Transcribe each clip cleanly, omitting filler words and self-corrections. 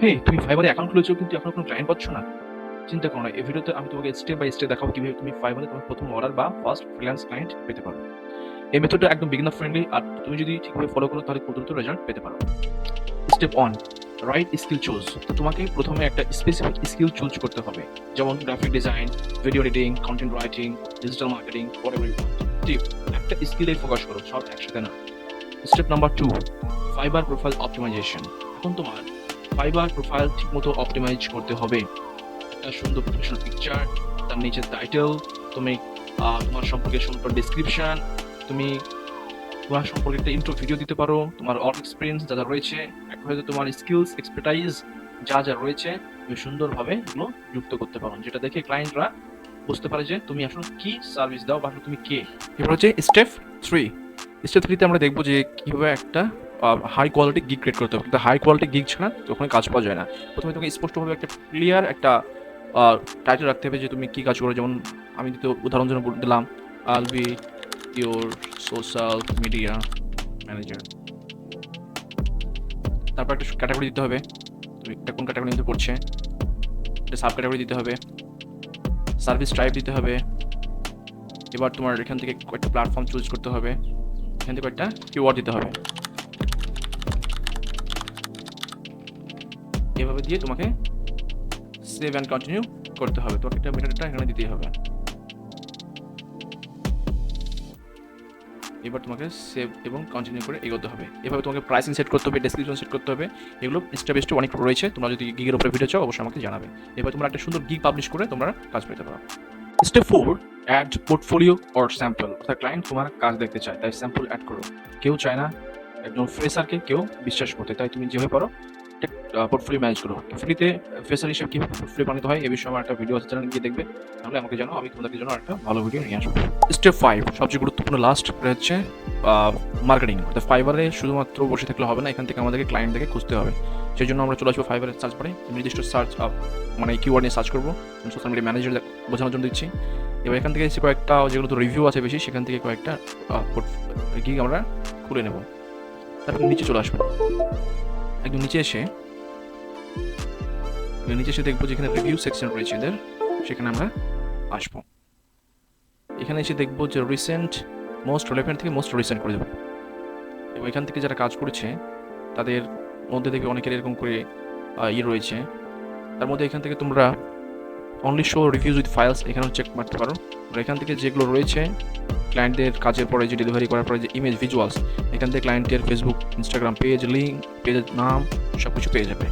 হে, তুমি ফাইবারে অ্যাকাউন্ট খুলেছো কিন্তু এখনো কোনো ক্লায়েন্ট পাচ্ছ না? চিন্তা করো না, এই ভিডিওতে আমি তোমাকে স্টেপ বাই স্টেপ দেখাবো কিভাবে তুমি ফাইবারে তোমার প্রথম অর্ডার বা ফার্স্ট ফ্রিল্যান্স ক্লায়েন্ট পেতে পারো। এই মেথডটা একদম বিগিনার ফ্রেন্ডলি, আর তুমি যদি ঠিকভাবে ফলো করো তাহলে খুব দ্রুত রেজাল্ট পেতে পারো। Step 1, right skill choose. তো তোমাকে প্রথমে একটা স্পেসিফিক স্কিল চুজ করতে হবে, যেমন graphic design, video editing, content writing, digital marketing, whatever you want. Tip, একটা স্কিলে ফোকাস করো, সব একসাথে না। Step number 2, Fiverr profile optimization. এখন তোমার ফাইবার প্রোফাইল ঠিকমতো অপটিমাইজ করতে হবে। একটা সুন্দর প্রফেশনাল পিকচার, তার নিচে টাইটেল, তুমি তোমার সম্পর্কে সুন্দর ডেসক্রিপশন, তুমি তোমার সম্পর্কে একটা ইন্ট্রো ভিডিও দিতে পারো, তোমার ওয়ার্ক এক্সপিরিয়েন্স যা যা রয়েছে, একটা হয়তো তোমার স্কিলস এক্সপার্টাইজ যা যা রয়েছে, তুমি সুন্দরভাবে এগুলো যুক্ত করতে পারো, যেটা দেখে ক্লায়েন্টরা বুঝতে পারে যে তুমি আসলে কি সার্ভিস দাও বা তুমি কে। এবার হচ্ছে স্টেপ 3। স্টেপ 3তে আমরা দেখবো যে কীভাবে একটা হাই কোয়ালিটি গিগ ক্রিয়েট করতে হবে। কিন্তু হাই কোয়ালিটি গিগ ছাড়া ওখানে কাজ পাওয়া যায় না। প্রথমে তোমাকে স্পষ্টভাবে একটা ক্লিয়ার একটা টাইটেল রাখতে হবে যে তুমি কী কাজ করো। যেমন আমি উদাহরণ জন্য দিলাম, I'll be your social media manager. তারপর একটা ক্যাটাগরি দিতে হবে, তুমি এটা কোন ক্যাটাগরি মধ্যে পড়ছে, একটা সাব ক্যাটাগরি দিতে হবে, সার্ভিস টাইপ দিতে হবে। এবার তোমার এখান থেকে কয়েকটা প্ল্যাটফর্ম চুজ করতে হবে, এখান থেকে কয়েকটা কিওয়ার্ড দিতে হবে। এভাবে দিয়ে তোমাকে সেভ অ্যান্ড কন্টিনিউ করতে হবে। তোমাকে একটা মেটাডাটা এখানে দিতেই হবে। এবার তোমাকে সেভ এবং কন্টিনিউ করে এগোতে হবে। এভাবে তোমাকে প্রাইসিং সেট করতে হবে, ডেসক্রিপশন সেট করতে হবে। এগুলো স্টেপ বাই স্টেপ অনেক রয়েছে। তোমরা যদি গিগের উপরে ভিডিও চাও অবশ্যই আমাকে জানাবে। এবার তোমরা একটা সুন্দর গিগ পাবলিশ করে তোমরা কাজ পেতে পারো। Step 4, add portfolio or sample. অর্থাৎ ক্লায়েন্ট তোমার কাজ দেখতে চায়, তাই স্যাম্পল অ্যাড করো। কেউ চায় না একজন ফ্রেশারকে কেউ বিশ্বাস করতে, তাই তুমি যেভাবে পারো পোর্টফোলিও ম্যানেজ করো। ফ্রিতে ফ্রেশার হিসেবে কীভাবে পোর্টফোলিও বানাতে হয় এ বিষয়ে আমার একটা ভিডিও আছে, চ্যানেলে গিয়ে দেখবে। তাহলে আমাকে জানো, আমি তোমাদের জন্য একটা ভালো ভিডিও নিয়ে আসবো। স্টেপ 5, সবচেয়ে গুরুত্বপূর্ণ লাস্ট হচ্ছে মার্কেটিং। অর্থাৎ ফাইবারে শুধুমাত্র বসে থাকলে হবে না, এখান থেকে আমাদেরকে ক্লায়েন্টদেরকে খুঁজতে হবে। সেই জন্য আমরা চলে আসবো ফাইবারের সার্চ বারে, নির্দিষ্ট সার্চ মানে কিওয়ার্ড নিয়ে সার্চ করবো। সোশ্যাল মিডিয়া ম্যানেজার বোঝানোর জন্য দিচ্ছি। এবার এখান থেকে কয়েকটা যেগুলো তো রিভিউ আছে বেশি, সেখান থেকে কয়েকটা গিগ আমরা খুলে নেব। তারপর নিচে চলে আসবো, একদম নিচে এসে দেখবো যেখানে রিভিউ সেকশন রয়েছে এদের, সেখানে আমরা আসবো। এখানে এসে দেখবো যে রিসেন্ট, মোস্ট রিলেভেন্ট থেকে মোস্ট রিসেন্ট করে দেবো। এবং এখান থেকে যারা কাজ করেছে তাদের মধ্যে থেকে অনেকের এরকম করে রয়েছে। তার মধ্যে এখান থেকে তোমরা only show reviews with files এখানেও চেক মারতে পারো। আর এখান থেকে যেগুলো রয়েছে ক্লায়েন্টদের কাজের পরে যে ডেলিভারি করার পরে যে ইমেজ ভিজুয়ালস, এখান থেকে ক্লায়েন্টের ফেসবুক, ইনস্টাগ্রাম পেজ, লিঙ্ক, পেজের নাম সব কিছু পেয়ে যাবে।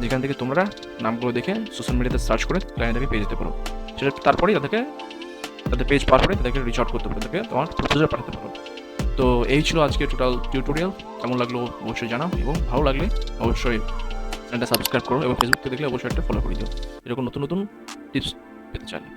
যেখান থেকে তোমরা নামগুলো দেখে সোশ্যাল মিডিয়াতে সার্চ করে ক্লায়েন্টদেরকে পেয়ে যেতে পারো। সেটা তারপরেই তাদের পেজ পার করে তাদেরকে রিচ আউট করতে পারো, তাদেরকে তোমার প্রপোজাল পাঠাতে পারো। তো এই ছিল আজকে টোটাল টিউটোরিয়াল। কেমন লাগলো অবশ্যই জানাও, এবং ভালো লাগলে অবশ্যই চ্যানেলটা সাবস্ক্রাইব করো, এবং ফেসবুক থেকে দেখলে অবশ্যই একটা ফলো করে দিও এরকম নতুন নতুন টিপস পেতে চাইলে।